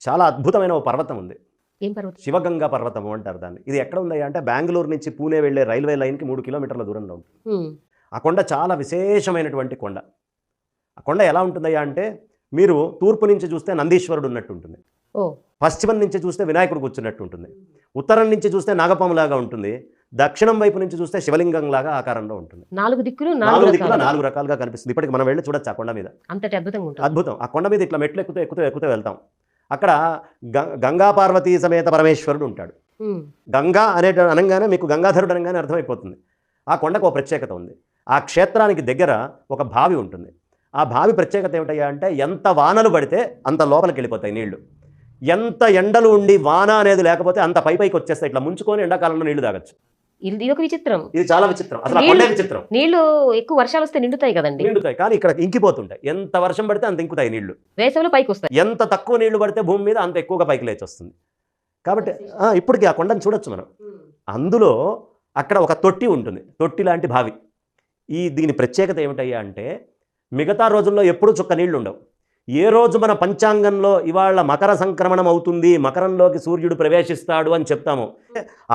చాలా అద్భుతమైన ఓ పర్వతం ఉంది. ఏం పర్వతం? శివగంగా పర్వతము అంటారు దాన్ని. ఇది ఎక్కడ ఉందయ్యా అంటే బెంగుళూరు నుంచి పూణే వెళ్ళే రైల్వే లైన్‌కి 3 కిలోమీటర్ల దూరంలో ఉంటుంది. హ్మ్. ఆ కొండ చాలా విశేషమైనటువంటి కొండ. ఆ కొండ ఎలా ఉంటుందయ్యా అంటే మీరు తూర్పు నుంచి చూస్తే నందీశ్వరుడు ఉన్నట్టు ఉంటుంది. ఓహ్! పశ్చిమం నుంచి చూస్తే వినాయకుడు కూర్చున్నట్టు ఉంటుంది. ఉత్తరం నుంచి చూస్తే నాగపాములాగా ఉంటుంది. దక్షిణం వైపు నుంచి చూస్తే శివలింగంలాగా ఆకారంలో ఉంటుంది. 4 దిక్కులు 4 4 దిక్కులా రకాలుగా. 4 రకాలుగా కనిపిస్తుంది. ఇప్పటికి మనం వెళ్లి చూడొచ్చు ఆ కొండ మీద. అంతటి అద్భుతంగా ఉంటుంది. అద్భుతం. ఆ కొండ మీద ఇట్లా మెట్లు ఎక్కుతూ అక్కడ గంగా పార్వతీ సమేత పరమేశ్వరుడు ఉంటాడు. హ్మ్. గంగా అనంగానే మీకు గంగాధరుడు అనగానే అర్థమైపోతుంది. ఆ కొండకు ఒక ప్రత్యేకత ఉంది. ఆ క్షేత్రానికి దగ్గర ఒక బావి ఉంటుంది. ఆ బావి ప్రత్యేకత ఏమిటయ్యా అంటే ఎంత వానలు పడితే అంత లోపలికి వెళ్ళిపోతాయి నీళ్లు. ఎంత ఎండలు ఉండి వాన అనేది లేకపోతే అంత పైకి వచ్చేస్తాయి. ఇట్లా ముంచుకొని ఎండాకాలంలో నీళ్లు తాగొచ్చు. ఇది ఒక విచిత్రం. ఇది చాలా విచిత్రం. అసలు ఆ కొండే విచిత్రం. నీళ్లు ఎక్కువ వర్షాలు వస్తే నిండుతాయి కదండి. నిండుతాయి కానీ ఇక్కడ ఇంకిపోతుంటాయి. ఎంత వర్షం పడితే అంత ఇంకుతాయి నీళ్లు. వేసవిలో పైకి వస్తాయి. ఎంత తక్కువ నీళ్లు పడితే భూమి మీద అంత ఎక్కువగా పైకి లేచి వస్తుంది. కాబట్టి ఇప్పటికీ ఆ కొండను చూడొచ్చు మనం. అందులో అక్కడ ఒక తొట్టి ఉంటుంది. తొట్టి లాంటి బావి. దీని ప్రత్యేకత ఏమిటయ్యా అంటే మిగతా రోజుల్లో ఎప్పుడూ చుక్క నీళ్లు ఉండవు. ఏ రోజు మన పంచాంగంలో ఇవాళ మకర సంక్రమణం అవుతుంది, మకరంలోకి సూర్యుడు ప్రవేశిస్తాడు అని చెప్తాము,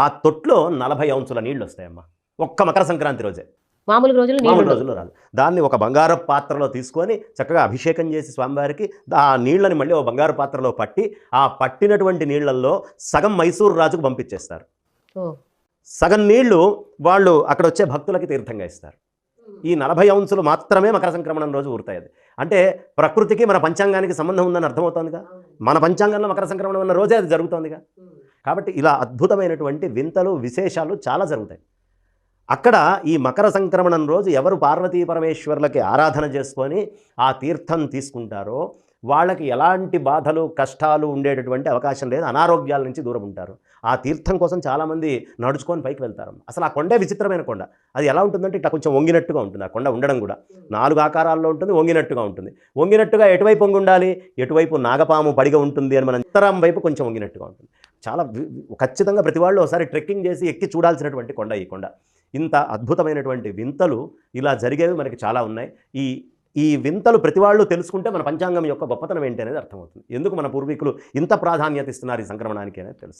ఆ తొట్లో 40 అంశుల నీళ్లు వస్తాయమ్మా ఒక్క మకర సంక్రాంతి రోజే. మామూలు రోజుల్లో రాదు. దాన్ని ఒక బంగారు పాత్రలో తీసుకొని చక్కగా అభిషేకం చేసి స్వామివారికి ఆ నీళ్లని మళ్ళీ ఒక బంగారు పాత్రలో పట్టి ఆ పట్టినటువంటి నీళ్లలో సగం మైసూరు రాజుకు పంపించేస్తారు. సగం నీళ్లు వాళ్ళు అక్కడ వచ్చే భక్తులకి తీర్థంగా ఇస్తారు. ఈ 40 అంశులు మాత్రమే మకర సంక్రమణం రోజు ఊరుతాయి. అది అంటే ప్రకృతికి మన పంచాంగానికి సంబంధం ఉందని అర్థమవుతోందిగా. మన పంచాంగంలో మకర సంక్రమణం ఉన్న రోజే అది జరుగుతోందిగా. కాబట్టి ఇలా అద్భుతమైనటువంటి వింతలు విశేషాలు చాలా జరుగుతాయి. అక్కడ ఈ మకర సంక్రమణం రోజు ఎవరు పార్వతీ పరమేశ్వర్లకి ఆరాధన చేసుకొని ఆ తీర్థం తీసుకుంటారో వాళ్ళకి ఎలాంటి బాధలు కష్టాలు ఉండేటటువంటి అవకాశం లేదు. అనారోగ్యాల నుంచి దూరం ఉంటారు. ఆ తీర్థం కోసం చాలామంది నడుచుకొని పైకి వెళ్తారు. అసలు ఆ కొండే విచిత్రమైన కొండ. అది ఎలా ఉంటుందంటే ఇట్లా కొంచెం వంగినట్టుగా ఉంటుంది. ఆ కొండ ఉండడం కూడా 4 ఆకారాల్లో ఉంటుంది, వంగినట్టుగా ఉంటుంది. వంగినట్టుగా ఎటువైపు వంగి ఉండాలి, ఎటువైపు నాగపాము పడిగా ఉంటుంది అని మనం ఉత్తరం వైపు కొంచెం వంగినట్టుగా ఉంటుంది. చాలా ఖచ్చితంగా ప్రతి వాళ్ళు ఒకసారి ట్రెక్కింగ్ చేసి ఎక్కి చూడాల్సినటువంటి కొండ ఈ కొండ. ఇంత అద్భుతమైనటువంటి వింతలు ఇలా జరిగేవి మనకి చాలా ఉన్నాయి. ఈ వింతలు ప్రతి వాళ్ళు తెలుసుకుంటే మన పంచాంగం యొక్క గొప్పతనం ఏంటి అనేది అర్థమవుతుంది. ఎందుకు మన పూర్వీకులు ఇంత ప్రాధాన్యత ఇస్తున్నారు ఈ సంక్రమణానికి అనేది తెలుసు.